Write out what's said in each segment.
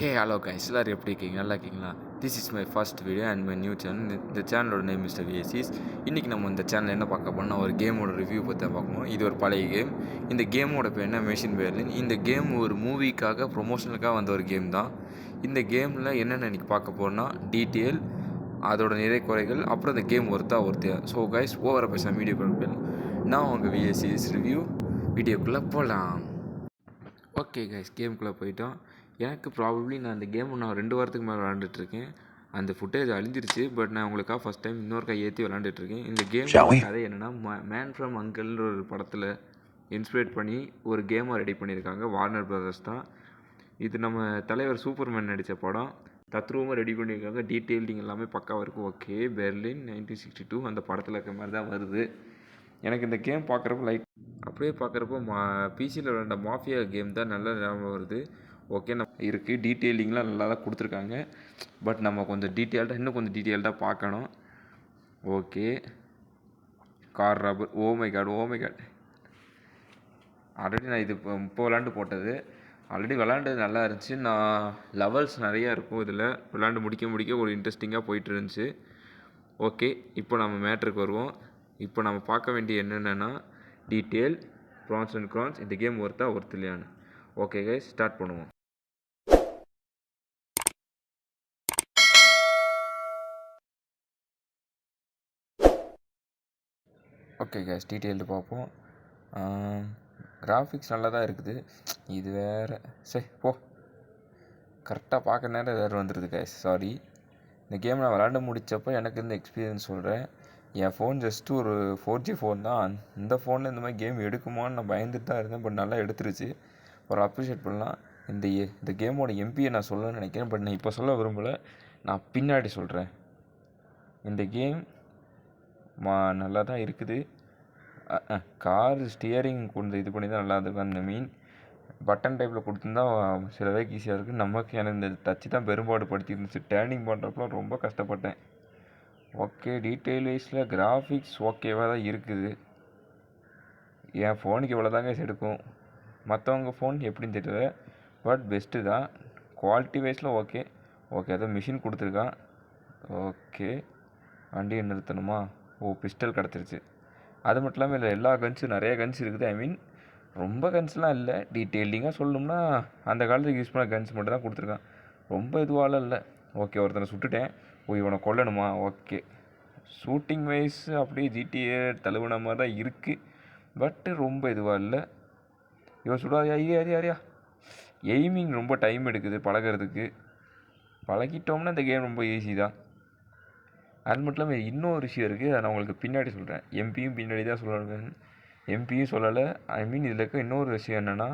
Hey hello guys எல்லோரும் எப்படி இருக்கீங்க? நல்லா இருக்கீங்களா? This is my first video and my new channel. இந்த சேனலோட நேம் மிஸ்டர் விஎஸ்சிஸ். இன்றைக்கி நம்ம இந்த சேனல் என்ன பார்க்க போனால் ஒரு கேமோட ரிவ்யூ பற்றி தான் பார்க்கணும். இது ஒரு பழைய கேம். இந்த கேமோட பேர் என்ன? Machine Berlin. இந்த கேம் ஒரு மூவிக்காக ப்ரொமோஷனுக்காக வந்த ஒரு கேம் தான். இந்த கேமில் என்னென்ன இன்றைக்கி பார்க்க போனால் டீட்டெயில், அதோட நிறை குறைகள், அப்புறம் இந்த கேம் ஒருத்தியா. ஸோ கைஸ் ஓவர பேச வீடியோ கொடுப்பேன். நான் உங்கள் விஎஸ்சிஸ் ரிவ்யூ வீடியோக்குள்ளே போகலாம். ஓகே கைஸ், கேமுக்குள்ளே போயிட்டோம். எனக்கு ப்ராபப்ளி நான் அந்த கேம் நான் 2 வாரத்துக்கு மேலே விளாண்டுட்ருக்கேன். அந்த ஃபுட்டேஜ் அழிஞ்சிருச்சு. பட் நான் உங்களுக்காக ஃபஸ்ட் டைம் இன்னொரு கை ஏற்றி விளாண்டுட்ருக்கேன். இந்த கேமோட கதை என்னென்னா, மேன் ஃப்ரம் அங்கிள்ன்ற ஒரு படத்தில் இன்ஸ்பிரேட் பண்ணி ஒரு கேமை ரெடி பண்ணியிருக்காங்க. வார்னர் பிரதர்ஸ் தான். இது நம்ம தலைவர் சூப்பர்மேன் நடித்த படம். தத்ரூபமாக ரெடி பண்ணியிருக்காங்க. டீட்டெயிலிங் எல்லாமே பக்காவாக இருக்கும். ஓகே, பெர்லின் 1962 அந்த படத்தில் இருக்க மாதிரி தான் வருது. எனக்கு இந்த கேம் பார்க்குறப்ப அப்படியே பார்க்குறப்போ பிசியில் விளையாண்ட மாஃபியா கேம் தான் நல்லா ஞாபகம் வருது. ஓகே, நம்ம இருக்குது. டீட்டெயிலிங்லாம் நல்லா தான் கொடுத்துருக்காங்க. பட் நம்ம கொஞ்சம் இன்னும் கொஞ்சம் டீட்டெயில்டாக பார்க்கணும். Okay, car robber. Oh my god. Already நான் இது இப்போ விளாண்டு போட்டது. ஆல்ரெடி விளாண்டது நல்லா இருந்துச்சு. நான் லெவல்ஸ் நிறையா இருக்கும் இதில். விளாண்டு முடிக்க ஒரு இன்ட்ரெஸ்டிங்காக போயிட்டு இருந்துச்சு. ஓகே, இப்போ நம்ம மேட்ருக்கு வருவோம். இப்போ நம்ம பார்க்க வேண்டிய என்னென்னா டீட்டெயில், ப்ரான்ஸ் அண்ட் க்ரான்ஸ், இந்த கேம் ஒர்த் இல்லையான்னு. ஓகே கைஸ், ஸ்டார்ட் பண்ணுவோம். ஓகே கைஸ், டீட்டெயில்டு பார்ப்போம். கிராஃபிக்ஸ் நல்லா தான் இருக்குது. இது வேறு கரெக்டாக பார்க்குற நேரம் வேறு வந்துடுது கைஸ், சாரி. இந்த கேம் நான் விளாண்டு முடித்தப்போ எனக்கு இந்த எக்ஸ்பீரியன்ஸ் சொல்கிறேன். என் ஃபோன் ஜஸ்ட்டு ஒரு 4G ஃபோன் தான். இந்த ஃபோனில் இந்த மாதிரி கேம் எடுக்குமான்னு நான் பயந்துட்டு தான் இருந்தேன். பட் நல்லா எடுத்துருச்சு. ஒரு அப்ரிஷியேட் பண்ணலாம். இந்த கேமோட எம்பியை நான் சொல்லணும்னு நினைக்கிறேன். பட் நான் இப்போ சொல்ல விரும்பலை, நான் பின்னாடி சொல்கிறேன். இந்த கேம் நல்லா தான் இருக்குது. கார் ஸ்டியரிங் கொஞ்சம் இது பண்ணி தான் நல்லா இருக்கும். அந்த மீன் பட்டன் டைப்பில் கொடுத்துருந்தா சில பேருக்கு ஈஸியாக இருக்குது. எனக்கு இந்த டச்சு தான் பெரும்பாடு படுத்தி இருந்துச்சு. டேர்னிங் பண்ணுறப்பலாம் ரொம்ப கஷ்டப்பட்டேன். ஓகே, டீட்டெயில் வைஸில் கிராஃபிக்ஸ் ஓகேவாக தான் இருக்குது. என் ஃபோனுக்கு இவ்வளோ தாங்க எடுக்கும். மற்றவங்க ஃபோன் எப்படின்னு தெரியல. பட் பெஸ்ட்டு தான். குவாலிட்டி வைஸில் ஓகே. அதான் மிஷின் கொடுத்துருக்கான். ஓகே, வண்டியை நிறுத்தணுமா? பிஸ்டல் கிடச்சிருச்சு. அது மட்டும் இல்லாமல் இல்லை, எல்லா கன்ஸும் நிறைய கன்ஸ் இருக்குது. ஐ மீன் ரொம்ப கன்ஸ்லாம் இல்லை. டீட்டெயிலிங்காக சொல்லணும்னா அந்த காலத்துக்கு யூஸ் பண்ண கன்ஸ் மட்டும் தான் கொடுத்துருக்கான். ரொம்ப இதுவால இல்லை. ஓகே, ஒருத்தனை சுட்டுட்டேன். இவனை கொல்லணுமா? ஓகே, ஷூட்டிங் வைஸ் அப்படியே ஜிடிஏ தழுவுன மாதிரி தான் இருக்குது. பட்டு ரொம்ப இதுவாக இல்லை. இவன் சுடாதியா? யாரியா? எய்மிங் ரொம்ப டைம் எடுக்குது பழகிறதுக்கு. பழகிட்டோம்னா இந்த கேம் ரொம்ப ஈஸி தான். அது மட்டும் இல்லாமல் இன்னொரு விஷயம் இருக்குது, அதை நான் உங்களுக்கு பின்னாடி சொல்கிறேன். எம்பியும் பின்னாடி தான் சொல்லணும். எம்பியும் சொல்லலை. ஐ மீன் இதில் இருக்க இன்னொரு விஷயம் என்னென்னா,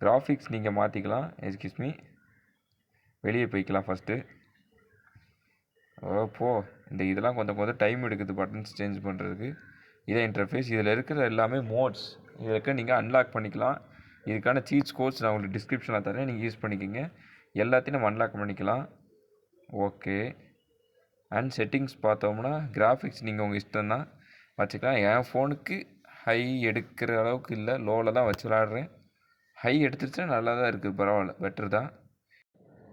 கிராஃபிக்ஸ் நீங்கள் மாற்றிக்கலாம். எக்ஸ்கியூஸ் மீ, வெளியே போய்க்கலாம் ஃபஸ்ட்டு. இந்த இதெல்லாம் கொஞ்சம் டைம் எடுக்குது பட்டன்ஸ் சேஞ்ச் பண்ணுறதுக்கு. இதான் இன்டர்ஃபேஸ். இதில் இருக்கிற எல்லாமே மோட்ஸ். இதில் இருக்க நீங்கள் அன்லாக் பண்ணிக்கலாம். இதுக்கான சீட்ஸ் கோட்ஸ் நான் உங்களுக்கு டிஸ்கிரிப்ஷனில் தரேன், நீங்கள் யூஸ் பண்ணிக்கோங்க. எல்லாத்தையும் நம்ம அன்லாக் பண்ணிக்கலாம். ஓகே, அண்ட் செட்டிங்ஸ் பார்த்தோம்னா கிராஃபிக்ஸ் நீங்கள் உங்கள் இஷ்டம் தான் வச்சுக்கலாம். என் ஃபோனுக்கு ஹை எடுக்கிற அளவுக்கு இல்லை, லோவில் தான் வச்சு விளாட்றேன். ஹை எடுத்துருச்சுன்னா நல்லா தான் இருக்குது, பரவாயில்ல, பெட்ரு தான்.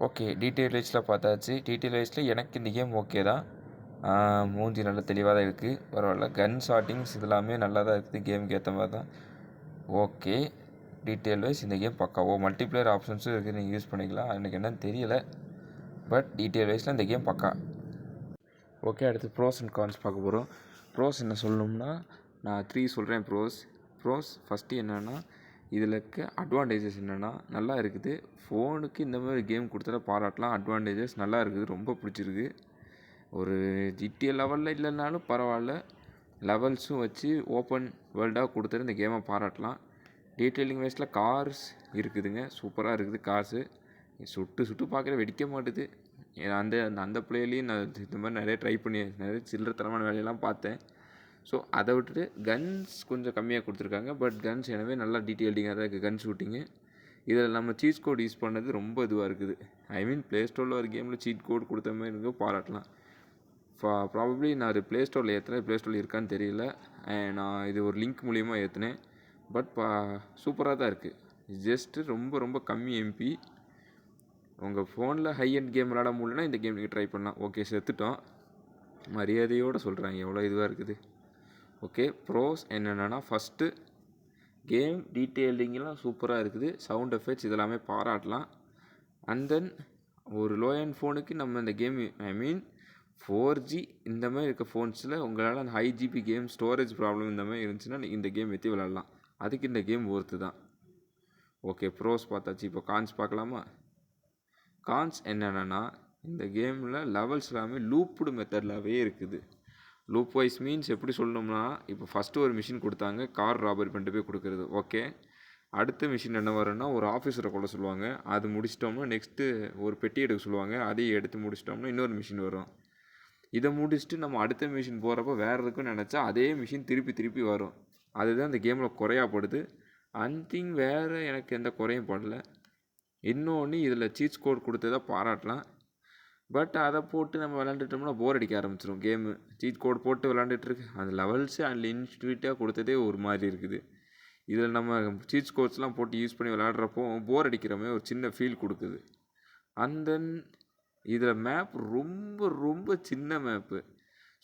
ஓகே, டீட்டெயில் வைஸில் பார்த்தாச்சு. டீட்டெயில் வைஸில் எனக்கு இந்த கேம் ஓகே தான். மூஞ்சி நல்லா தெளிவாக தான் இருக்குது, பரவாயில்ல. கன் ஷாட்டிங்ஸ் இதெல்லாமே நல்லா தான் இருக்குது, கேமுக்கு ஏற்ற மாதிரி தான். ஓகே, டீட்டெயில் வைஸ் இந்த கேம் பக்காவோ. மல்டிப்ளேயர் ஆப்ஷன்ஸும் இருக்குது, நீங்கள் யூஸ் பண்ணிக்கலாம். எனக்கு என்னன்னு தெரியலை. பட் டீட்டெயில் வைஸில் இந்த கேம் பக்கா. ஓகே, அடுத்து ப்ரோஸ் அண்ட் கான்ஸ் பார்க்க போகிறோம். ப்ரோஸ் என்ன சொல்லணும்னா, நான் 3 சொல்கிறேன். ப்ரோஸ் ஃபஸ்ட்டு என்னென்னா, இதில் இருக்க அட்வான்டேஜஸ் என்னென்னா, நல்லா இருக்குது. ஃபோனுக்கு இந்த மாதிரி கேம் கொடுத்தா பாராட்டலாம். அட்வான்டேஜஸ் நல்லா இருக்குது, ரொம்ப பிடிச்சிருக்கு. ஒரு ஜிடிஏ லெவலில் இல்லைனாலும் பரவாயில்ல, லெவல்ஸும் வச்சு ஓப்பன் வேர்ல்டாக கொடுத்துட்டு இந்த கேமை பாராட்டலாம். டீட்டெயிலிங் வைஸில் கார்ஸ் இருக்குதுங்க, சூப்பராக இருக்குது. கார்ஸு சுட்டு பார்க்குற வெடிக்க மாட்டுது. அந்த பிளேலையும் நான் இந்த மாதிரி நிறைய ட்ரை பண்ணி நிறைய சில்லறத்தனமான வேலையெல்லாம் பார்த்தேன். ஸோ அதை விட்டுட்டு கன்ஸ் கொஞ்சம் கம்மியாக கொடுத்துருக்காங்க. பட் கன்ஸ் எனவே நல்லா டீட்டெயில்டிங்காக தான் இருக்குது. கன் ஷூட்டிங்கு இதில் நம்ம சீட் கோட் யூஸ் பண்ணது ரொம்ப இதுவாக இருக்குது. ஐ மீன் ப்ளே ஸ்டோரில் ஒரு கேமில் சீட் கோட் கொடுத்த மாதிரி இருக்குது, பாராட்டலாம். ப்ராபப்ளி நான் அது ப்ளே ஸ்டோரில் ஏற்றினேன், ப்ளே ஸ்டோரில் இருக்கான்னு தெரியல. நான் இது ஒரு லிங்க் மூலிமா ஏற்றினேன். பட் சூப்பராக தான் இருக்குது. ஜஸ்ட்டு ரொம்ப ரொம்ப கம்மி எம்பி. உங்கள் ஃபோனில் ஹை எண்ட் கேம் விளாட முடியலன்னா இந்த கேம் நீங்கள் ட்ரை பண்ணலாம். ஓகே, செத்துட்டோம். மரியாதையோடு சொல்கிறாங்க, எவ்வளோ இதுவாக இருக்குது. ஓகே, ப்ரோஸ் என்னென்னா, ஃபஸ்ட்டு கேம் டீட்டெயிலிங்கெலாம் சூப்பராக இருக்குது. சவுண்ட் எஃபெக்ட்ஸ் இதெல்லாமே பாராட்டலாம். அண்ட் தென் ஒரு லோ எண்ட் ஃபோனுக்கு நம்ம இந்த கேம் ஐ மீன் 4G இந்த மாதிரி இருக்க ஃபோன்ஸில் உங்களால் அந்த high GB game storage problem இந்த மாதிரி இருந்துச்சுன்னா இந்த கேம் ஏற்றி விளாட்லாம். அதுக்கு இந்த கேம் ஒர்த்து தான். ஓகே, ப்ரோஸ் பார்த்தாச்சு. இப்போ கான்ஸ் பார்க்கலாமா? கான்ஸ் என்னென்னா, இந்த கேமில் லெவல்ஸ் எல்லாமே லூப்டு மெத்தட்லாகவே இருக்குது. லூப் வைஸ் மீன்ஸ் எப்படி சொல்லணும்னா, இப்போ ஃபஸ்ட்டு ஒரு மிஷின் கொடுத்தாங்க, கார் ராபரி பண்ணிட்டு போய் கொடுக்குறது. ஓகே, அடுத்த மிஷின் என்ன வரும்னா, ஒரு ஆஃபீஸரை கொள்ள சொல்லுவாங்க. அது முடிச்சிட்டோம்னா நெக்ஸ்ட்டு ஒரு பெட்டி எடுக்க சொல்லுவாங்க. அதையும் எடுத்து முடிச்சிட்டோம்னா இன்னொரு மிஷின் வரும். இதை முடிச்சுட்டு நம்ம அடுத்த மிஷின் போகிறப்ப வேறு இருக்குன்னு நினச்சா அதே மிஷின் திருப்பி வரும். அதுதான் இந்த கேமில் குறையாப்படுது. அன்திங் வேறு எனக்கு எந்த குறையும் படல. இன்னொன்று இதில் சீட்ஸ் கோட் கொடுத்ததை பாராட்டலாம். பட் அதை போட்டு நம்ம விளாண்டுட்டோம்னா போர் அடிக்க ஆரம்பிச்சிடும் கேமு. சீட் கோட் போட்டு விளாண்டுட்டுருக்கு, அந்த லெவல்ஸு அன்லிமிட்டடாக கொடுத்ததே ஒரு மாதிரி இருக்குது. இதில் நம்ம சீட்ஸ் கோட்ஸ்லாம் போட்டு யூஸ் பண்ணி விளாட்றப்போ போர் அடிக்கிற மாதிரி ஒரு சின்ன ஃபீல் கொடுக்குது. அண்ட் தென் இதில் மேப் ரொம்ப சின்ன மேப்பு.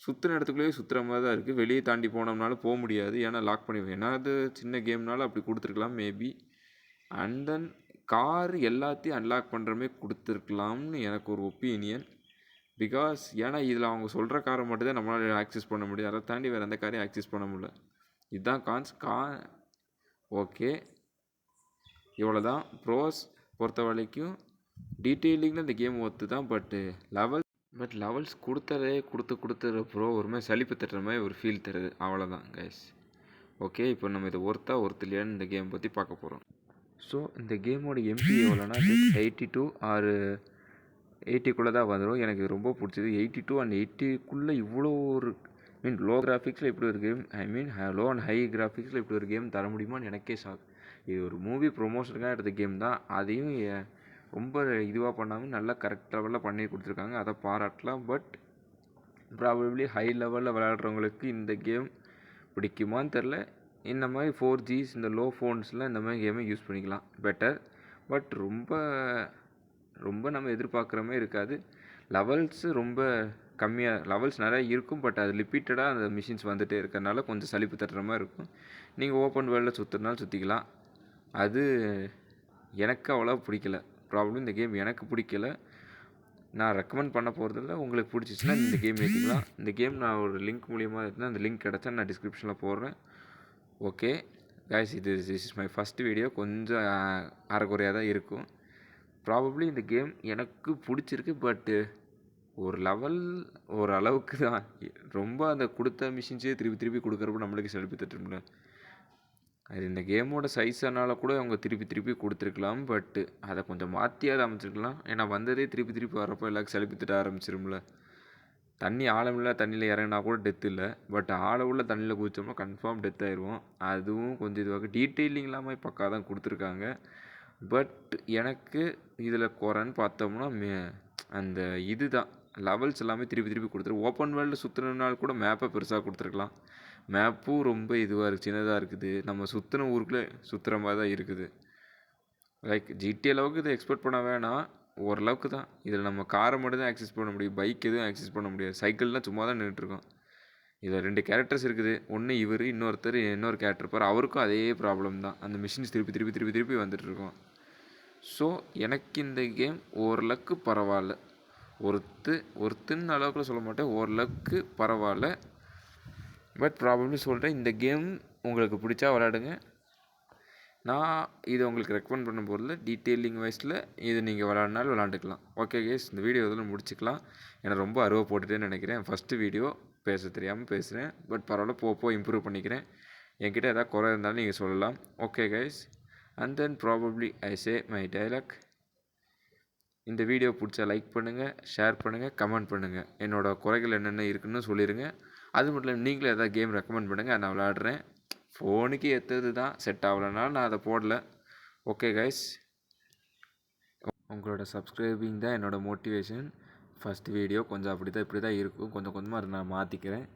சுற்றுன இடத்துக்குள்ளேயே சுற்றுற மாதிரி தான் இருக்குது. வெளியே தாண்டி போனோம்னாலும் போக முடியாது, ஏன்னா லாக் பண்ணி. ஏன்னா அது சின்ன கேம்னாலும் அப்படி கொடுத்துருக்கலாம் மேபி. அண்ட் தென் கார் எல்லாத்தையும் அன்லாக் பண்ணுற மாதிரி கொடுத்துருக்கலாம்னு எனக்கு ஒரு ஒப்பீனியன். பிகாஸ் ஏன்னா இதில் அவங்க சொல்கிற காரை மட்டும் தான் நம்மளால் ஆக்சஸ் பண்ண முடியும். அதை தாண்டி வேறு எந்த காரையும் ஆக்சஸ் பண்ண முடியல. இதுதான் கான்ஸ். ஓகே, இவ்வளோ தான். ப்ரோஸ் பொறுத்த வரைக்கும் டீட்டெயிலிங்கில் இந்த கேம் ஒர்த்து தான். பட் லெவல்ஸ் கொடுத்துற ப்ரோ ஒரு மாதிரி சலிப்பு தட்டுற மாதிரி ஒரு ஃபீல் தருது. அவ்வளோதான் கைஸ். ஓகே, இப்போ நம்ம இதை ஒர்த்து இல்லையான்னு இந்த கேம் பற்றி பார்க்க போகிறோம். ஸோ இந்த கேமோட எம்பி எவ்வளோனா 82 ஆர் 80குள்ளே தான் வந்துடும். எனக்கு ரொம்ப பிடிச்சது 82 அண்ட் 80குள்ளே இவ்வளோ ஒரு லோ கிராஃபிக்ஸில் இப்படி ஒரு கேம், லோ அண்ட் ஹை கிராஃபிக்ஸில் இப்படி ஒரு கேம் தர முடியுமான்னு எனக்கே ஷாக். இது ஒரு மூவி ப்ரொமோஷனுக்காக எடுத்த கேம் தான். அதையும் ரொம்ப இதுவாக பண்ணாமல் நல்லா கரெக்ட் லெவலில் பண்ணி கொடுத்துருக்காங்க, அதை பாராட்டலாம். பட் ப்ராபப்ளி ஹை லெவலில் விளையாடுறவங்களுக்கு இந்த கேம் பிடிக்குமான்னு தெரில. இந்த மாதிரி 4Gs இந்த லோ ஃபோன்ஸில் இந்த மாதிரி கேமை யூஸ் பண்ணிக்கலாம் பெட்டர். பட் ரொம்ப நம்ம எதிர்பார்க்குற மாதிரி இருக்காது. லெவல்ஸு ரொம்ப கம்மியாக, லெவல்ஸ் நிறையா இருக்கும். பட் அது லிமிட்டடாக அந்த மிஷின்ஸ் வந்துகிட்டே இருக்கிறனால கொஞ்சம் சலிப்பு தட்டுற மாதிரி இருக்கும். நீங்கள் ஓப்பன் வேர்ல்டில் சுற்றுறதுனால சுற்றிக்கலாம். அது எனக்கு அவ்வளோ பிடிக்கல. ப்ராப்ளம் இந்த கேம் எனக்கு பிடிக்கல. நான் ரெக்கமெண்ட் பண்ண போகிறதில்ல. உங்களுக்கு பிடிச்சிச்சின்னா இந்த கேம் ஏற்றிக்கலாம். இந்த கேம் நான் ஒரு லிங்க் மூலியமாக எடுத்துனா அந்த லிங்க் கிடச்சா நான் டிஸ்கிரிப்ஷனில் போடுறேன். Okay guys, this is my first video. கொஞ்சம் அரைக்குறையாக தான் இருக்கும். ப்ராபப்ளி இந்த கேம் எனக்கு பிடிச்சிருக்கு. பட்டு ஒரு அளவுக்கு தான். ரொம்ப அந்த கொடுத்த மிஷின்ஸே திருப்பி கொடுக்குறப்ப நம்மளுக்கு சலிப்பு தட்டும்ல. அது இந்த கேமோட சைஸனால கூட அவங்க திருப்பி கொடுத்துருக்கலாம். பட்டு அதை கொஞ்சம் மாற்றியாவது அமைச்சிருக்கலாம். ஏன்னா வந்ததே திருப்பி வர்றப்போ எல்லாருக்கும் சலிப்பு தட்ட ஆரம்பிச்சிரும்ல. தண்ணி ஆழமில்ல தண்ணியில் இறங்கினா கூட டெத்து இல்லை. பட் உள்ள தண்ணியில் குதிச்சோம்னா கன்ஃபார்ம் டெத் ஆயிடுவோம். அதுவும் கொஞ்சம் இதுவாக டீட்டெயிலிங் இல்லாமல் பக்கா தான் கொடுத்துருக்காங்க. பட் எனக்கு இதில் குறைன்னு பார்த்தோம்னா அந்த இது தான் லெவல்ஸ் எல்லாமே திருப்பி கொடுத்துரு. ஓப்பன் வேர்ல்டு சுற்றுனாலும் கூட மேப்பை பெருசாக கொடுத்துருக்கலாம். மேப்பும் ரொம்ப இதுவாக இருக்குது, சின்னதாக இருக்குது. நம்ம சுற்றின ஊருக்குள்ளே சுற்றுற மாதிரி தான் இருக்குது. லைக் ஜிடி அளவுக்கு இதை எக்ஸ்பெக்ட் பண்ண வேணாம், ஓரளவுக்கு தான். இதில் நம்ம காரை மட்டும் தான் ஆக்சஸ் பண்ண முடியும், பைக் எதுவும் ஆக்சஸ் பண்ண முடியாது. சைக்கிள்லாம் சும்மா தான் நின்றுட்டுருக்கோம். இதில் 2 கேரக்டர்ஸ் இருக்குது. ஒன்று இவர், இன்னொரு கேரக்டர் இருப்பார். அவருக்கும் அதே ப்ராப்ளம் தான். அந்த மிஷின்ஸ் திருப்பி வந்துட்டுருக்கோம். ஸோ எனக்கு இந்த கேம் ஓரளவுக்கு பரவாயில்ல. ஒருத்துன்னு அளவுக்குள்ள சொல்ல மாட்டேன், ஓரளவுக்கு பரவாயில்ல. பட் ப்ராபப்ளி சொல்கிறேன், இந்த கேம் உங்களுக்கு பிடிச்சா விளையாடுங்க. நான் இதை உங்களுக்கு ரெக்கமெண்ட் பண்ண போகிறதில்ல. டீட்டெயிலிங் வைஸில் இது நீங்கள் விளாட்னாலும் விளாண்டுக்கலாம். ஓகே கேஸ், இந்த வீடியோ இதில் முடிச்சுக்கலாம். ஏன்னா ரொம்ப அருவா போட்டுட்டேன்னு நினைக்கிறேன். ஃபஸ்ட்டு வீடியோ பேச தெரியாமல் பேசுகிறேன். பட் பரவாயில்ல, போக இம்ப்ரூவ் பண்ணிக்கிறேன். என்கிட்ட எதாவது குறை இருந்தாலும் நீங்கள் சொல்லலாம். Okay guys, and then probably I say my dialogue. இந்த வீடியோ பிடிச்சா லைக் பண்ணுங்கள், ஷேர் பண்ணுங்கள், கமெண்ட் பண்ணுங்கள். என்னோடய குறைகள் என்னென்ன இருக்குன்னு சொல்லிடுங்க. அது மட்டும் இல்லாமல் நீங்களும் எதாவது கேம் ரெக்கமெண்ட் பண்ணுங்கள், நான் விளாட்றேன். ஃபோனுக்கு ஏற்றது தான், செட் ஆகலைனாலும் நான் அதை போடல. ஓகே கைஸ், உங்களோட சப்ஸ்கிரைபிங் தான் என்னோடய மோட்டிவேஷன். ஃபஸ்ட் வீடியோ கொஞ்சம் இப்படி தான் இருக்கும். கொஞ்சமாக அதை நான் மாற்றிக்கிறேன்.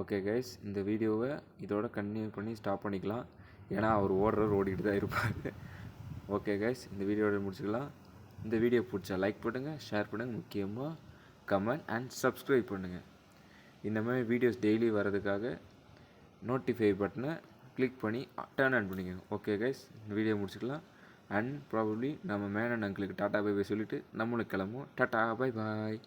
ஓகே கைஸ், இந்த வீடியோவை இதோட கன்டினியூ பண்ணி ஸ்டாப் பண்ணிக்கலாம். ஏன்னா அவர் ஓடிக்கிட்டு தான் இருப்பார். ஓகே கைஸ், இந்த வீடியோவை முடிச்சுக்கலாம். இந்த வீடியோ பிடிச்சா லைக் பண்ணுங்கள், ஷேர் பண்ணுங்கள், முக்கியமாக கமெண்ட் அண்ட் சப்ஸ்கிரைப் பண்ணுங்கள். இந்த மாதிரி வீடியோஸ் டெய்லி வர்றதுக்காக நோட்டிஃபை பட்டனை கிளிக் பண்ணி டர்ன் ஆன் பண்ணிக்கோங்க. ஓகே கைஸ், இந்த வீடியோ முடிச்சுக்கலாம். அண்ட் ப்ராபப்ளி நம்ம மேனன் அங்கிளுக்கு டாட்டா பை பை சொல்லிவிட்டு நம்மளுக்கு கிளம்புவோம். Tata bye bye.